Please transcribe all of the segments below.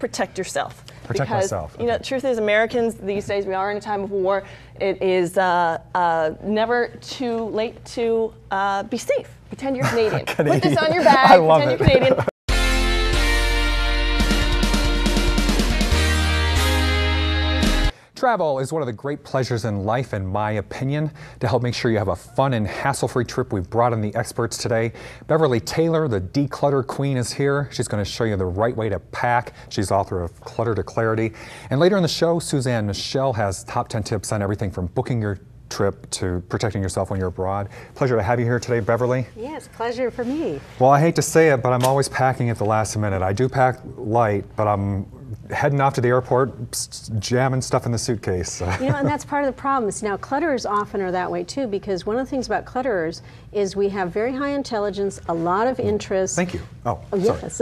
protect yourself. Protect myself. You know, the truth is, Americans these days, we are in a time of war. It is never too late to be safe. Pretend you're Canadian. Put this on your bag. I love pretend you're Canadian. Travel is one of the great pleasures in life, in my opinion. To help make sure you have a fun and hassle-free trip, we've brought in the experts today. Beverly Taylor, the De-Clutter Queen, is here. She's going to show you the right way to pack. She's author of Clutter to Clarity. And later in the show, Suzanne Michelle has top 10 tips on everything from booking your trip to protecting yourself when you're abroad. Pleasure to have you here today, Beverly. Yes, pleasure for me. Well, I hate to say it, but I'm always packing at the last minute. I do pack light, but I'm heading off to the airport, jamming stuff in the suitcase. You know, and that's part of the problem. Now, clutterers often are that way too, because one of the things about clutterers is we have very high intelligence, a lot of interest. Thank you. Oh, yes,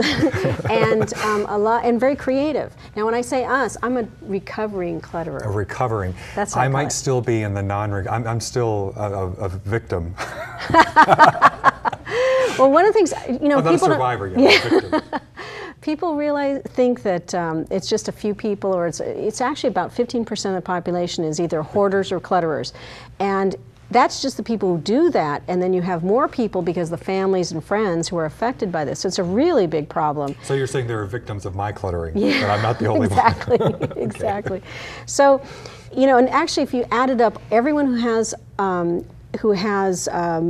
and and very creative. Now, when I say us, I'm a recovering clutterer. A recovering. That's I might still be in the I'm still a victim. Well, one of the things, you know, I'm not people a survivor yet. I'm a victim. People think that it's just a few people, or it's actually about 15% of the population is either hoarders or clutterers. And that's just the people who do that, and then you have more people because the families and friends who are affected by this. So it's a really big problem. So you're saying there are victims of my cluttering, yeah, but I'm not the only exactly, one. Okay. Exactly. So, you know, and actually if you added up everyone who has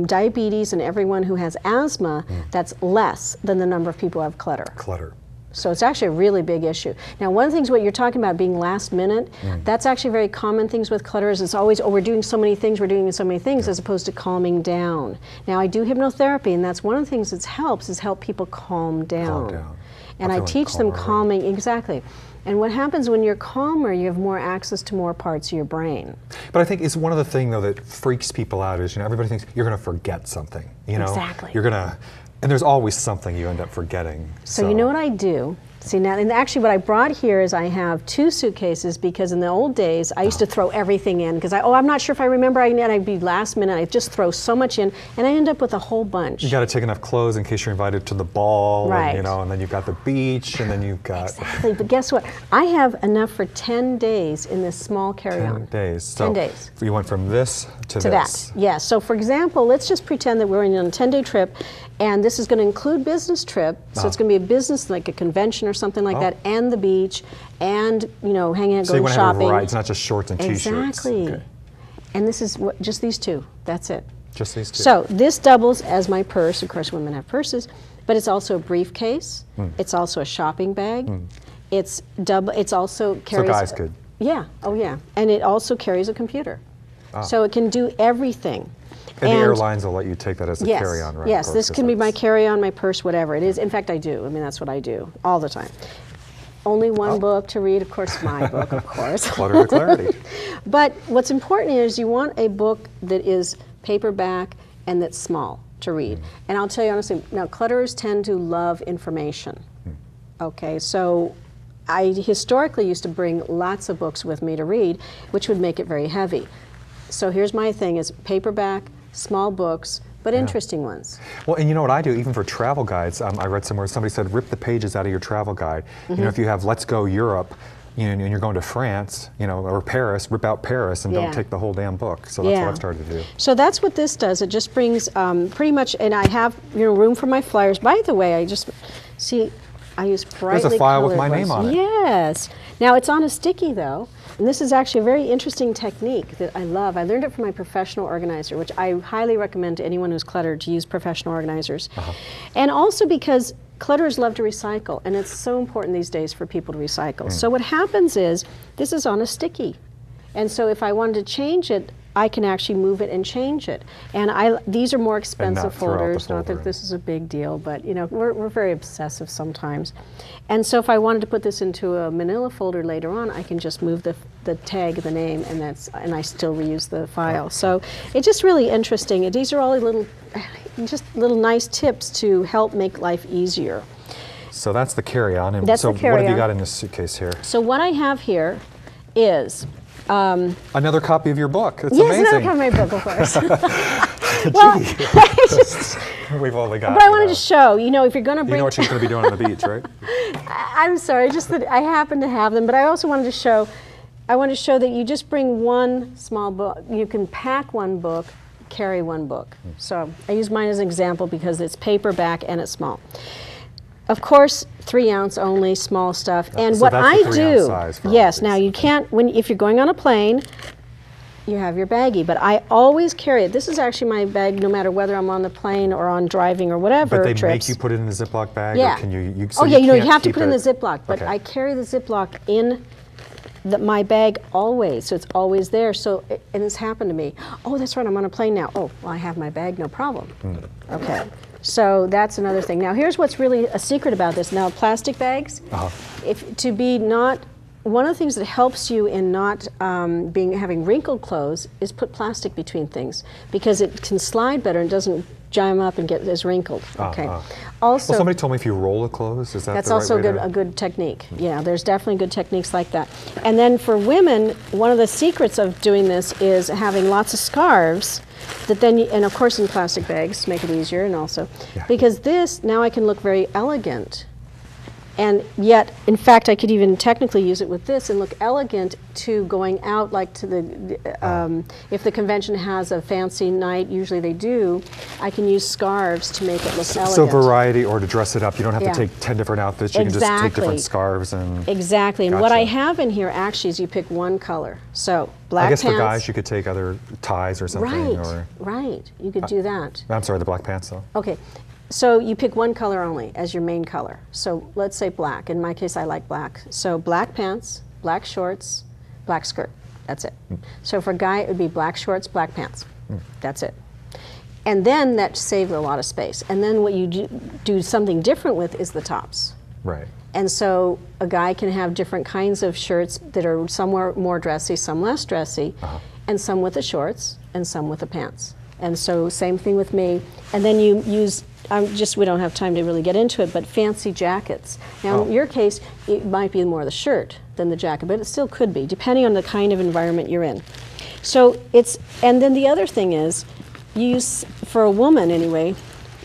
diabetes and everyone who has asthma, that's less than the number of people who have clutter. Clutter. So it's actually a really big issue. Now, one of the things what you're talking about being last minute, that's actually very common things with clutters. It's always, oh, we're doing so many things, as opposed to calming down. Now, I do hypnotherapy, and that's one of the things that helps, is help people calm down. Calm down. And I teach them calming, exactly. And what happens when you're calmer, you have more access to more parts of your brain. But I think it's one of the things, though, that freaks people out is, you know, everybody thinks you're going to forget something, you know? Exactly. You're going to, and there's always something you end up forgetting. So you know what I do? See, now, and actually what I brought here is I have 2 suitcases, because in the old days I used to throw everything in, because I'm not sure if I remember, and I'd be last minute, I'd just throw so much in, and I end up with a whole bunch. You got to take enough clothes in case you're invited to the ball, right? And, you know, and then you've got the beach, and then you've got... Exactly, but guess what? I have enough for 10 days in this small carry-on. 10 days. So 10 days. You went from this to this. That, yeah. So for example, let's just pretend that we're on a 10-day trip, and this is going to include business trip, so it's going to be a business, like a convention or something like that, and the beach, and, you know, hanging out, going shopping. So you want to have a variety, it's not just shorts and t-shirts. Exactly. Okay. And this is just these 2, that's it. Just these 2. So this doubles as my purse. Of course, women have purses, but it's also a briefcase. It's also a shopping bag. It's also carries... So guys could... Yeah, oh yeah. And it also carries a computer. So it can do everything. And the airlines will let you take that as a carry-on, right? Yes, this can be my carry-on, my purse, whatever it is. In fact, I do. I mean, that's what I do all the time. Only one book to read, of course, my book, of course. Clutter to Clarity. But what's important is you want a book that is paperback and that's small to read. And I'll tell you honestly, now clutterers tend to love information. Okay, so I historically used to bring lots of books with me to read, which would make it very heavy. So here's my thing, is paperback, small books, but interesting ones. Well, and you know what I do, even for travel guides, I read somewhere, somebody said, rip the pages out of your travel guide. You know, if you have Let's Go Europe, you know, and you're going to France, you know, or Paris, rip out Paris and don't take the whole damn book. So that's what I've started to do. So that's what this does. It just brings pretty much, and I have, you know, room for my flyers. By the way, I just, see, I use brightly There's a file with my colored name on it. Yes. Now it's on a sticky though, and this is actually a very interesting technique that I love. I learned it from my professional organizer, which I highly recommend to anyone who's cluttered to use professional organizers. And also because clutterers love to recycle, and it's so important these days for people to recycle. So what happens is, this is on a sticky. And so if I wanted to change it, I can actually move it and change it. And these are more expensive folders. Not that this is a big deal, but you know, we're very obsessive sometimes. And so if I wanted to put this into a manila folder later on, I can just move the tag, the name, and I still reuse the file. So it's just really interesting. These are all little nice tips to help make life easier. So that's the carry-on. And that's so the carry-on. What have you got in this suitcase here? So what I have here is another copy of your book. It's yes, amazing. another copy of my book, of course. Well, We've only got. but I wanted to show, you know, if you're going to bring. You know what she's going to be doing on the beach, right? I'm sorry, just that I happen to have them, but I also wanted to show. I want to show that you just bring one small book. You can pack one book, carry one book. So I use mine as an example because it's paperback and it's small. Of course, 3 ounce only, small stuff. And so what that's I the 3 do, ounce size for yes. all Now these. you can't if you're going on a plane. You have your baggie, but I always carry it. This is actually my bag, no matter whether I'm on the plane or on driving or whatever. But they trips. make you put it in a Ziploc bag, Yeah. or can you so oh yeah, you know you can't have to keep put it in the it- Ziploc, but Okay. I carry the Ziploc in my bag always, so it's always there. So, and it's happened to me. Oh, that's right, I'm on a plane now. Oh, well, I have my bag, no problem. Okay, so that's another thing. Now, here's what's really a secret about this. Now, plastic bags, one of the things that helps you in not having wrinkled clothes is put plastic between things, because it can slide better and doesn't jam up and get as wrinkled. Okay. Also, well, somebody told me if you roll the clothes, is that that's the right also way to- a good technique. Yeah, there's definitely good techniques like that. And then for women, one of the secrets of doing this is having lots of scarves that then, and of course in plastic bags to make it easier, and also, because this, now I can look very elegant. And yet, in fact, I could even technically use it with this and look elegant to going out, like to the, if the convention has a fancy night, usually they do, I can use scarves to make it look elegant. So variety, or to dress it up, you don't have Yeah. to take 10 different outfits, you can just take different scarves and... Exactly, and what I Gotcha. have in here actually is you pick one color. So black I guess pants. for guys you could take other ties or something, Right, or... right, you could do that. I'm sorry, the black pants though. Okay, so you pick one color only as your main color. So let's say black. In my case, I like black. So black pants, black shorts, black skirt. That's it. So for a guy, it would be black shorts, black pants. That's it. And then that saves a lot of space. And then what you do something different with is the tops. Right. And so a guy can have different kinds of shirts that are some more dressy, some less dressy, and some with the shorts and some with the pants. And so same thing with me. And then you use, we don't have time to really get into it, but fancy jackets. Now in your case, it might be more the shirt than the jacket, but it still could be, depending on the kind of environment you're in. So and then the other thing is, you use, for a woman anyway,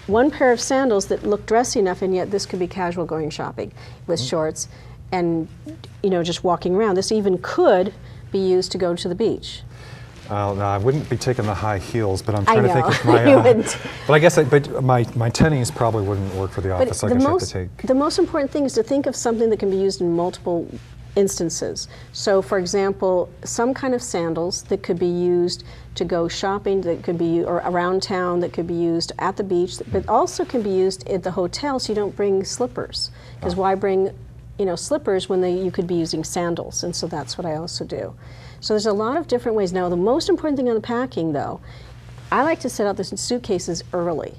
one pair of sandals that look dressy enough, and yet this could be casual going shopping with shorts and, you know, just walking around. This even could be used to go to the beach. No, I wouldn't be taking the high heels, but I'm trying to think know. of my... You wouldn't. But I guess but my tennies probably wouldn't work for the office, like I have to take. The most important thing is to think of something that can be used in multiple instances. So for example, some kind of sandals that could be used to go shopping, that could be, or around town, that could be used at the beach, but also can be used at the hotel, so you don't bring slippers. Because why bring, you know, slippers when you could be using sandals? And so that's what I also do. So there's a lot of different ways. Now the most important thing on the packing though, I like to set out the suitcases early.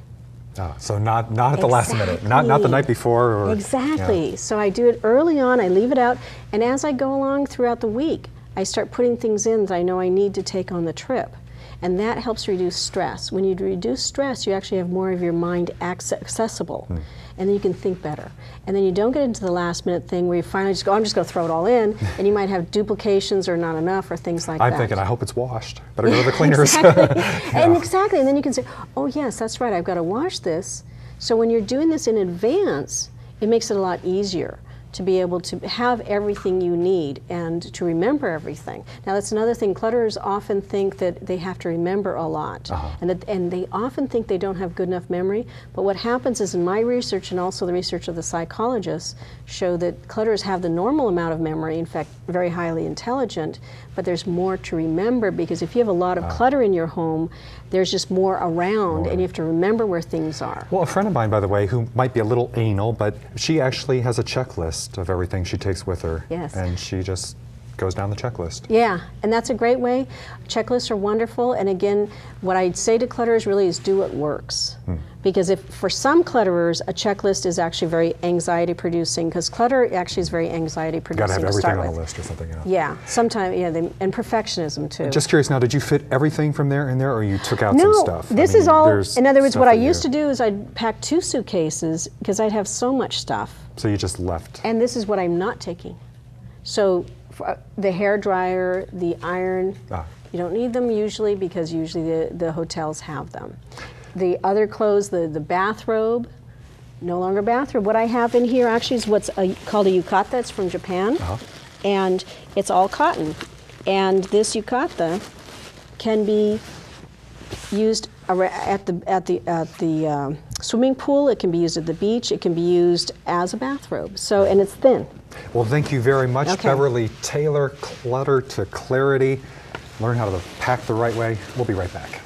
So not at the last minute, not the night before. Or, exactly. Yeah. So I do it early on, I leave it out, and as I go along throughout the week, I start putting things in that I know I need to take on the trip. And that helps reduce stress. When you reduce stress, you actually have more of your mind accessible. And then you can think better. And then you don't get into the last minute thing where you finally just go, I'm just going to throw it all in, and you might have duplications or not enough or things like that. I'm thinking, I hope it's washed. Better go to the cleaners. Exactly. And exactly, and then you can say, oh yes, that's right, I've got to wash this. So when you're doing this in advance, it makes it a lot easier to be able to have everything you need and to remember everything. Now that's another thing, clutterers often think that they have to remember a lot, and they often think they don't have good enough memory, but what happens is, in my research and also the research of the psychologists, show that clutterers have the normal amount of memory, in fact very highly intelligent, but there's more to remember, because if you have a lot of clutter in your home, there's just more around, and you have to remember where things are. Well, a friend of mine, by the way, who might be a little anal, but she actually has a checklist of everything she takes with her. Yes. And she just goes down the checklist. Yeah, and that's a great way. Checklists are wonderful, and again, what I'd say to clutterers really is do what works. Because if for some clutterers, a checklist is actually very anxiety producing, because clutter actually is very anxiety producing. Got to have to start everything on with. the list or something. Yeah, sometimes, and perfectionism too. Just curious now, did you fit everything from there in there, or you took out some stuff? This I mean, is all, there's in other words, stuff what I that used to do is I'd pack 2 suitcases because I'd have so much stuff. So you just left. And this is what I'm not taking. So the hair dryer, the iron, You don't need them usually because usually the hotels have them. The other clothes, the bathrobe, no longer bathrobe. What I have in here actually is what's called a yukata. It's from Japan, and it's all cotton. And this yukata can be used at the swimming pool. It can be used at the beach. It can be used as a bathrobe. So, and it's thin. Well, thank you very much, Beverly Taylor. Clutter to clarity. Learn how to pack the right way. We'll be right back.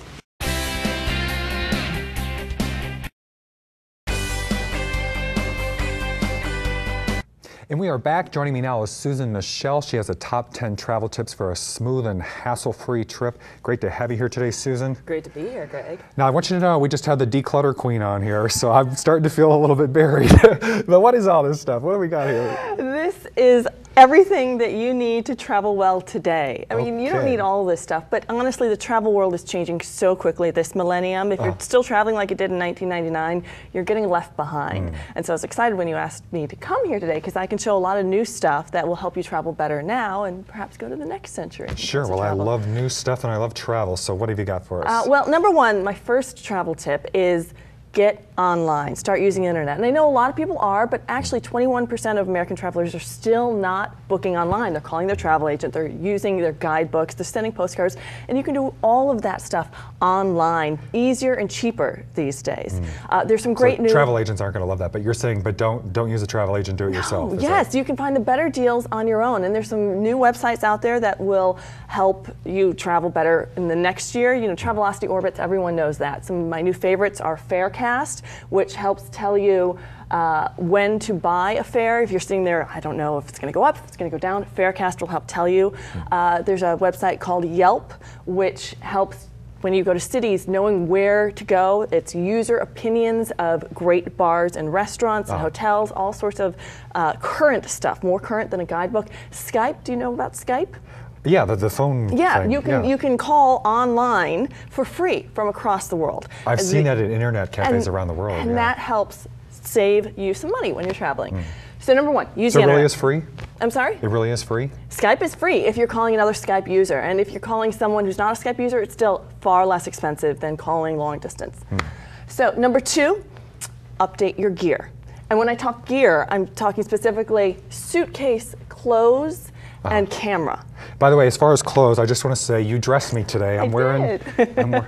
And we are back. Joining me now is Susan Michelle. She has the top 10 travel tips for a smooth and hassle-free trip. Great to have you here today, Susan. Great to be here, Greg. Now, I want you to know we just had the De-Clutter Queen on here, so I'm starting to feel a little bit buried. But what is all this stuff? What do we got here? This is everything that you need to travel well today. I mean, you don't need all this stuff, but honestly, the travel world is changing so quickly this millennium. If you're still traveling like you did in 1999, you're getting left behind. And so I was excited when you asked me to come here today because I can show a lot of new stuff that will help you travel better now and perhaps go to the next century. Sure. Well, I love new stuff and I love travel. So what have you got for us? Well, number one, my first travel tip is get online, start using the internet. And I know a lot of people are, but actually 21% of American travelers are still not booking online. They're calling their travel agent, they're using their guidebooks, they're sending postcards, and you can do all of that stuff online, easier and cheaper these days. There's some great new... Travel agents aren't going to love that, but you're saying, but don't use a travel agent, do it yourself. Yes, you can find the better deals on your own, and there's some new websites out there that will help you travel better in the next year. You know, Travelocity orbits, everyone knows that. Some of my new favorites are Farecast, which helps tell you when to buy a fare. If you're sitting there, I don't know if it's going to go up, if it's going to go down, Farecast will help tell you. There's a website called Yelp, which helps when you go to cities, knowing where to go. It's user opinions of great bars and restaurants and hotels, all sorts of current stuff, more current than a guidebook. Skype, do you know about Skype? Yeah, the phone thing. You can call online for free from across the world. I've seen that at internet cafes around the world. And that helps save you some money when you're traveling. So number one, use the internet. So it really is free? I'm sorry? It really is free? Skype is free if you're calling another Skype user. And if you're calling someone who's not a Skype user, it's still far less expensive than calling long distance. So number two, update your gear. And when I talk gear, I'm talking specifically suitcase, clothes, and camera. By the way, as far as clothes, I just want to say you dressed me today. I'm wearing.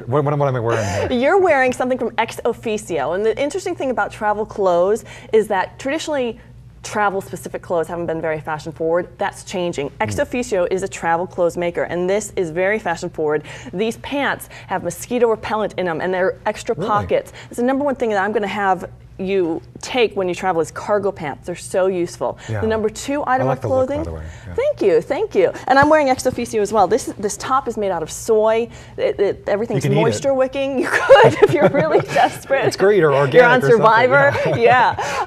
What am I wearing here? You're wearing something from Ex Officio, and the interesting thing about travel clothes is that traditionally travel-specific clothes haven't been very fashion-forward. That's changing. Ex Officio is a travel clothes maker, and this is very fashion-forward. These pants have mosquito repellent in them, and they're extra pockets. It's the number one thing that I'm going to have you take when you travel is cargo pants. They're so useful. The number two item of clothing. The look, by the way. Thank you, thank you. And I'm wearing Ex Officio as well. This top is made out of soy. Everything's moisture wicking. You could if you're really desperate. It's great, or organic. You're on Survivor.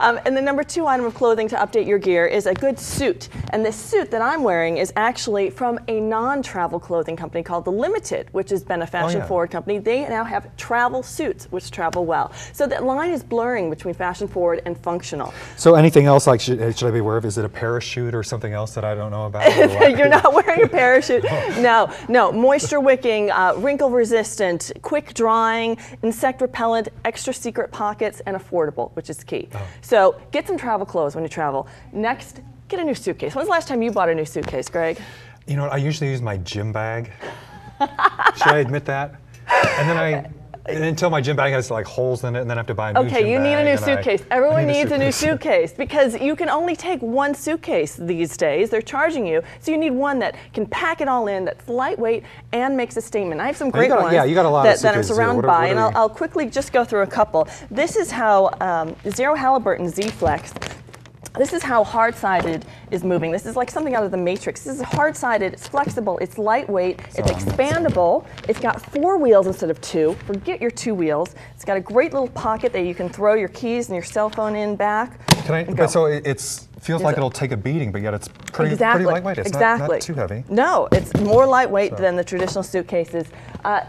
And the number two item of clothing to update your gear is a good suit. And this suit that I'm wearing is actually from a non-travel clothing company called The Limited, which has been a fashion-forward company. They now have travel suits which travel well. So that line is blurring between fashion-forward and functional. So anything else, like should I be aware of? Is it a parachute or something else that I don't know about? You're not wearing a parachute. No. Moisture wicking, wrinkle resistant, quick drying, insect repellent, extra secret pockets, and affordable, which is key. So get some travel clothes when you travel. Next, get a new suitcase. When's the last time you bought a new suitcase, Greg? You know, I usually use my gym bag. Should I admit that? And then until my gym bag has like holes in it, and then I have to buy a new gym bag. Okay, you need a new suitcase. Everyone needs a new suitcase because you can only take one suitcase these days. They're charging you, so you need one that can pack it all in, that's lightweight and makes a statement. I have some great ones you got a lot that of are surrounded by, and I'll quickly just go through a couple. This is how Zero Halliburton Z-Flex. This is how hard-sided is moving. This is like something out of the Matrix. This is hard-sided, it's flexible, it's lightweight, it's expandable. It's got 4 wheels instead of 2. Forget your 2 wheels. It's got a great little pocket that you can throw your keys and your cell phone in back. So it feels like it'll take a beating, but yet it's pretty lightweight. It's not too heavy. No, it's more lightweight than the traditional suitcases.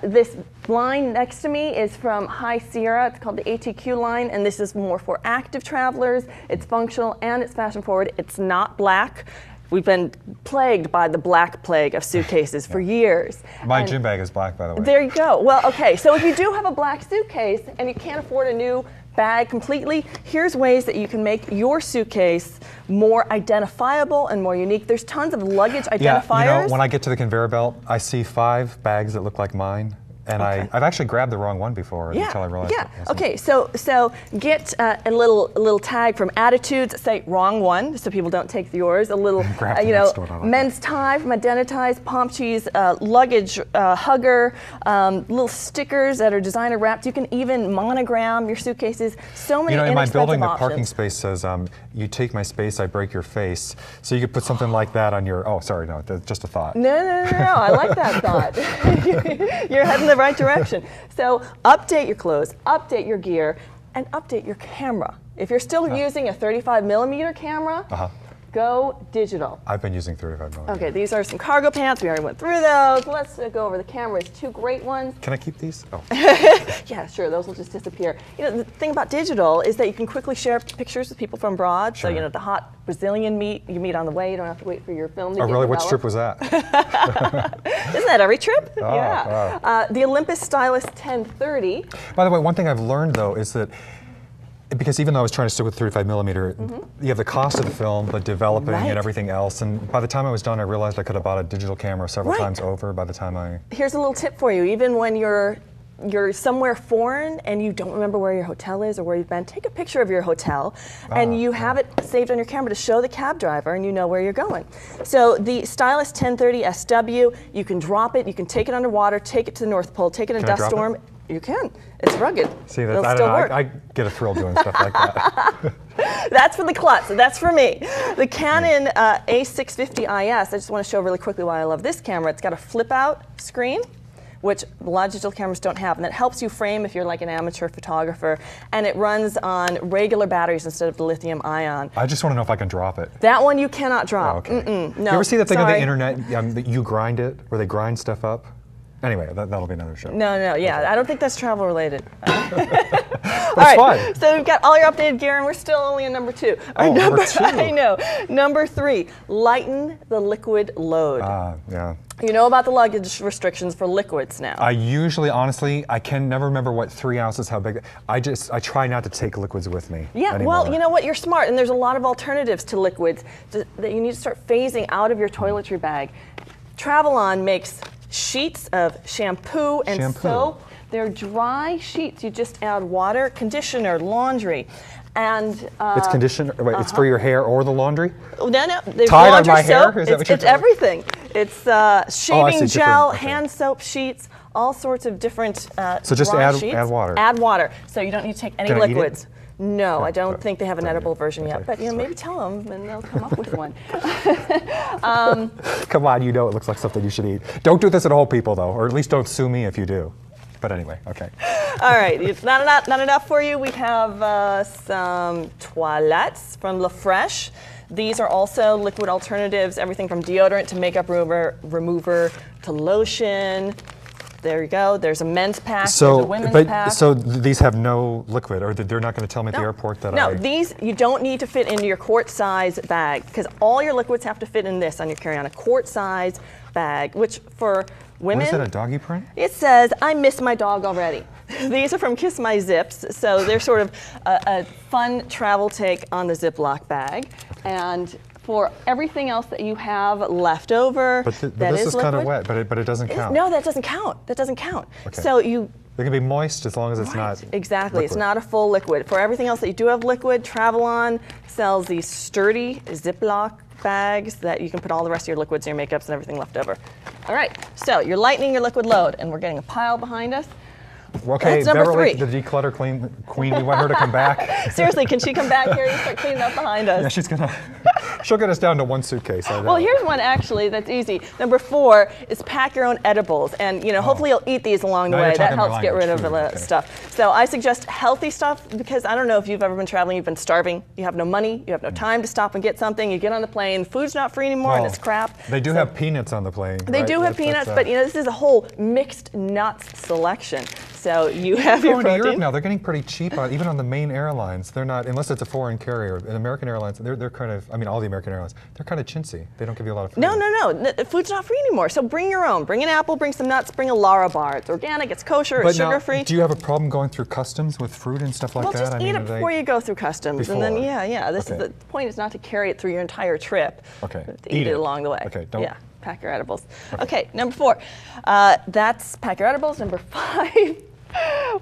This line next to me is from High Sierra. It's called the ATQ line, and this is more for active travelers. It's functional and it's fashion forward. It's not black. We've been plagued by the black plague of suitcases for years. My gym bag is black, by the way. There you go. Well, okay, so if you do have a black suitcase and you can't afford a new bag completely, here's ways that you can make your suitcase more identifiable and more unique. There's tons of luggage identifiers. Yeah, you know, when I get to the conveyor belt, I see 5 bags that look like mine. And okay. I've actually grabbed the wrong one before until I realized it wasn't. Okay, so get a little tag from Attitudes that say wrong one, so people don't take yours. A little, men's tie from Identitize, Pomp Cheese, luggage hugger, little stickers that are designer wrapped. You can even monogram your suitcases. So many in my building, options. the parking space says, "You take my space, I break your face." So you could put something like that on your. Oh, sorry, no, that's just a thought. No, I like that thought. You're heading the right direction. So update your clothes, update your gear, and update your camera. If you're still using a 35mm camera, go digital. I've been using 35mm. Okay, these are some cargo pants. We already went through those. Let's go over the cameras. 2 great ones. Can I keep these? Oh. Yeah, sure. Those will just disappear. The thing about digital is that you can quickly share pictures with people from abroad. Sure. So, the hot Brazilian you meet on the way. You don't have to wait for your film to get really? developed. Which trip was that? Isn't that every trip? Oh, yeah. wow. The Olympus Stylus 1030. By the way, one thing I've learned though is that because even though I was trying to stick with 35mm, you have the cost of the film, the developing and everything else. And by the time I was done, I realized I could have bought a digital camera several times over by the time I... Here's a little tip for you. Even when you're somewhere foreign and you don't remember where your hotel is or where you've been, take a picture of your hotel and you have it saved on your camera to show the cab driver and you know where you're going. So the Stylus 1030 SW, you can drop it, you can take it underwater, take it to the North Pole, take it in a dust storm. You can. It's rugged. See, that's, I get a thrill doing stuff like that. That's for the klutz. That's for me. The Canon A650 IS, I just want to show really quickly why I love this camera. It's got a flip-out screen, which a lot of digital cameras don't have, and that helps you frame if you're like an amateur photographer, and it runs on regular batteries instead of the lithium ion. I just want to know if I can drop it. That one you cannot drop. Oh, okay. No, you ever see that thing on the internet, that you grind it, where they grind stuff up? Anyway, that'll be another show. No, yeah, I don't think that's travel related. That's fine. So we've got all your updated gear, and we're still only in number 2. Number 2. I know. Number 3, lighten the liquid load. Yeah. You know about the luggage restrictions for liquids now. I usually, honestly, I can never remember what 3 ounces, how big. I try not to take liquids with me anymore. Well, you know what, you're smart, and there's a lot of alternatives to liquids that you need to start phasing out of your toiletry bag. Travel-On makes sheets of shampoo and soap. They're dry sheets. You just add water, conditioner, laundry, and it's conditioner. Wait, it's for your hair or the laundry? No, there's tied laundry on my soap. hair. Is that what you're it's everything. It's shaving gel, okay. hand soap sheets, all sorts of different. So just dry add sheets. water. Add water. So you don't need to take any liquids. No, I don't think they have an edible version yet, but maybe tell them and they'll come up with one. Come on, it looks like something you should eat. Don't do this at home, people, though, or at least don't sue me if you do. But anyway, okay. All right, it's not enough for you. We have some toilettes from La Fresh. These are also liquid alternatives, everything from deodorant to makeup remover to lotion. There you go. There's a men's pack. There's a women's pack. So these have no liquid, or they're not going to tell me at the airport that these you don't need to fit into your quart size bag because all your liquids have to fit in this on your carry-on, a quart size bag, which for women. What is that, a doggy print? It says, I miss my dog already. These are from Kiss My Zips, so they're sort of a fun travel take on the Ziploc bag. And for everything else that you have left over, but this is kind of wet, but it doesn't count. No, that doesn't count. That doesn't count. Okay. So they can be moist as long as it's not exactly. liquid. It's not a full liquid. For everything else that you do have liquid, Travel-On sells these sturdy Ziploc bags that you can put all the rest of your liquids and your makeups and everything left over. All right, so you're lightening your liquid load, and we're getting a pile behind us. Okay, Beverly, the De-Clutter Queen, we want her to come back. Seriously, can she come back here and start cleaning up behind us? Yeah, she'll get us down to 1 suitcase. Well, here's one actually that's easy. Number 4 is pack your own edibles, and hopefully you'll eat these along the way. That helps get rid of the stuff. So I suggest healthy stuff because I don't know if you've ever been traveling, you've been starving, you have no money, you have no time to stop and get something. You get on the plane, food's not free anymore, and it's crap. They do have peanuts on the plane. They do have peanuts, but this is a whole mixed nuts selection. So you have your Going to Europe protein. now, they're getting pretty cheap, even on the main airlines. They're not, unless it's a foreign carrier. And American Airlines, they're kind of, I mean, all the American airlines, they're kind of chintzy. They don't give you a lot of food. No. Food's not free anymore. So bring your own. Bring an apple, bring some nuts, bring a Lara bar. It's organic, it's kosher, it's sugar-free. Do you have a problem going through customs with fruit and stuff like that? Well, just eat it before you go through customs. Before. And then, yeah. The point is not to carry it through your entire trip. Okay. To eat it along the way. Okay. Yeah. Pack your edibles. Okay, number 4. That's pack your edibles. Number 5,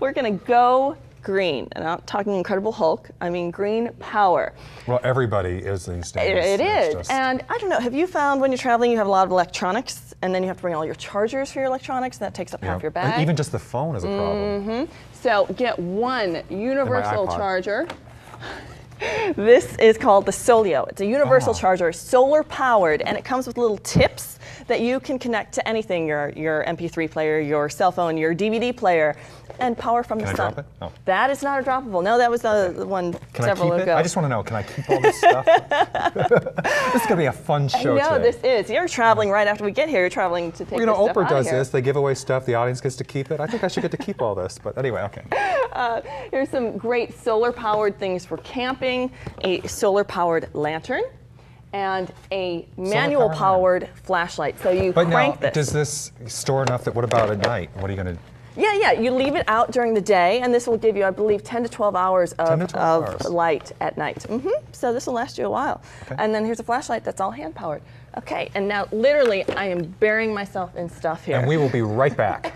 we're going to go green. And I'm not talking Incredible Hulk, I mean green power. Well, everybody is these days. It is. And I don't know, have you found when you're traveling you have a lot of electronics and then you have to bring all your chargers for your electronics and that takes up half your bag? Even just the phone is a problem. So get one universal charger. This is called the Solio. It's a universal charger, solar powered, and it comes with little tips that you can connect to anything, your MP3 player, your cell phone, your DVD player, and power from the sun. Can I drop it? Oh. That is not a droppable. No, that was the one several ago. I just want to know, can I keep all this stuff? This is going to be a fun show No, today. this is. You're traveling right after we get here. You're traveling to take Well, you know, this stuff Oprah out of does here. this. They give away stuff. The audience gets to keep it. I think I should get to keep all this. But anyway, okay. Here's some great solar-powered things for camping, a solar-powered lantern, and a manual-powered flashlight. So you crank this. Does this store enough that, what about at night? What are you going to... Yeah, you leave it out during the day, and this will give you, I believe, 10 to 12 hours of light at night. So this will last you a while. Okay. And then here's a flashlight that's all hand-powered. Okay, and now literally I am burying myself in stuff here. And we will be right back.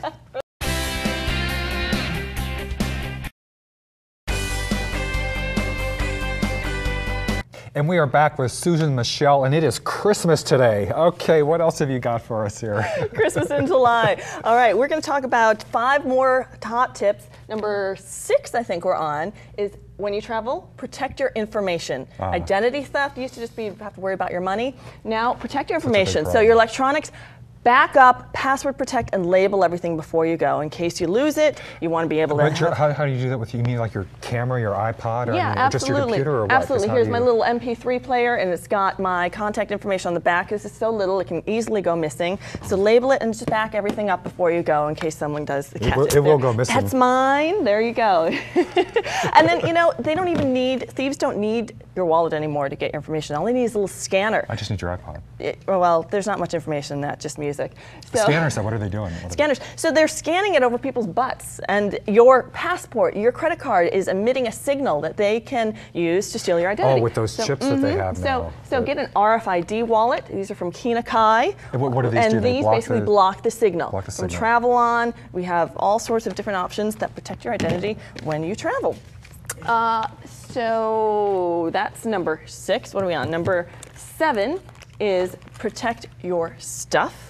And we are back with Susan Michelle, and it is Christmas today. Okay, what else have you got for us here? Christmas in July. All right, we're going to talk about 5 more hot tips. Number 6, I think we're on, is when you travel, protect your information. Identity theft used to just be you have to worry about your money. Now, protect your information. So your electronics, back up, password protect, and label everything before you go. In case you lose it, you want to be able to How do you do that with, you mean like your camera, your iPod, or absolutely. just your computer, or what? Absolutely. Here's my little MP3 player, and it's got my contact information on the back. This is so little, it can easily go missing. So label it and just back everything up before you go in case someone does catch it. It will go missing. That's mine. There you go. And then, you know, they don't even need, thieves don't need your wallet anymore to get your information. All they need is a little scanner. I just need your iPod. Well, there's not much information in that, just music. So, scanners, what are they doing? Scanners. So they're scanning it over people's butts, and your passport, your credit card is emitting a signal that they can use to steal your identity. Oh, with those chips that they have now. So get an RFID wallet. These are from Kina Kai. What do these do? And these basically block the signal. Block the signal. From Travel On, we have all sorts of different options that protect your identity when you travel. So that's number 6. What are we on? Number 7 is protect your stuff.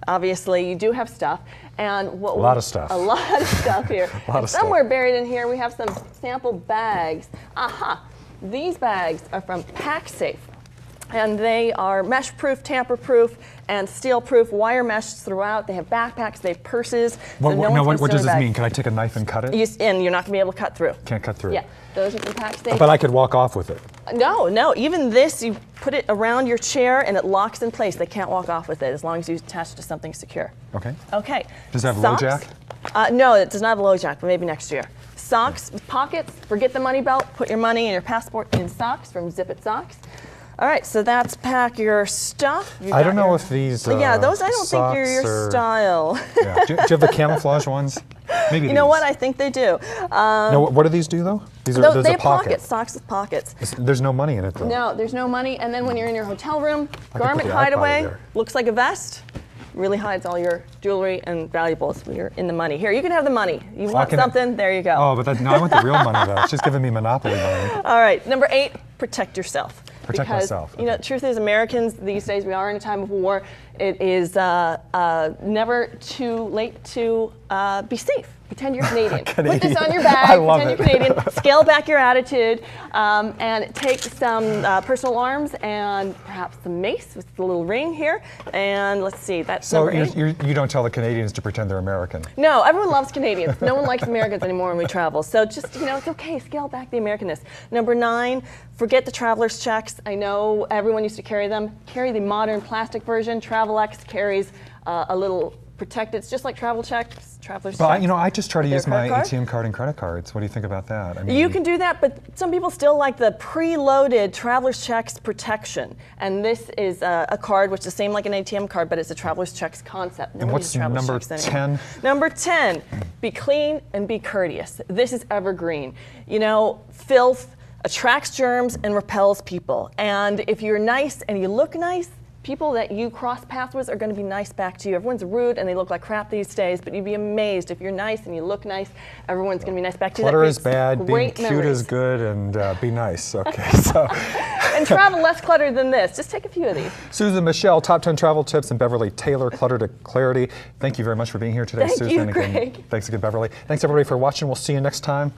Obviously, you do have stuff. And a lot of stuff. A lot of stuff here. Somewhere buried in here, we have some sample bags. These bags are from PackSafe. And they are mesh-proof, tamper-proof, and steel-proof, wire mesh throughout. They have backpacks, they have purses. What does this mean? Can I take a knife and cut it? And you're not going to be able to cut through. Can't cut through. Yeah, those are from PackSafe. But I could walk off with it. No, even this, you put it around your chair and it locks in place. They can't walk off with it as long as you attach it to something secure. Okay. Okay. Does it have a low jack? No, it does not have a low jack, but maybe next year. Socks with pockets, forget the money belt, put your money and your passport in socks from Zip It Socks. All right, so that's pack your stuff. I don't know if these yeah, those I don't think are your style. Yeah. Do you have the camouflage ones? Maybe you know what? I think they do. No, what do these do though? These are they have pockets, socks with pockets. There's no money in it though. No, there's no money. And then when you're in your hotel room, garment hideaway looks like a vest. Really hides all your jewelry and valuables when you're in the money. Here, you can have the money. You want something? There you go. Oh, but no, I want the real money though. She's giving me Monopoly money. All right, number 8, protect yourself. Protect myself. You know, the truth is, Americans these days, we are in a time of war. It is never too late to be safe. Pretend you're Canadian. Put this on your bag. Pretend you're Canadian. Scale back your attitude, and take some personal arms and perhaps some mace with the little ring here. And let's see, that's number 8. You don't tell the Canadians to pretend they're American. No, everyone loves Canadians. No one likes Americans anymore when we travel. So just, you know, it's okay. Scale back the Americanness. Number 9, forget the traveler's checks. I know everyone used to carry them. Carry the modern plastic version. TravelX carries a little protect it. It's just like travel checks, traveler's But checks. you know, I just try to use my card. ATM card and credit cards. What do you think about that? I mean, You can do that, but some people still like the preloaded traveler's checks protection. And this is a card which is the same like an ATM card, but it's a traveler's checks concept. And what's number 10? Number 10, be clean and be courteous. This is evergreen. You know, filth attracts germs and repels people. And if you're nice and you look nice, people that you cross paths with are going to be nice back to you. Everyone's rude and they look like crap these days, but you'd be amazed if you're nice and you look nice, everyone's going to be nice back to you. Clutter is bad, being great cute memories. is good, and be nice. Okay, so. And travel less cluttered than this. Just take a few of these. Susan Michelle, Top 10 Travel Tips, and Beverly Taylor, Clutter to Clarity. Thank you very much for being here today, Thank Susan. you, Greg. Thanks again, Beverly. Thanks everybody for watching. We'll see you next time.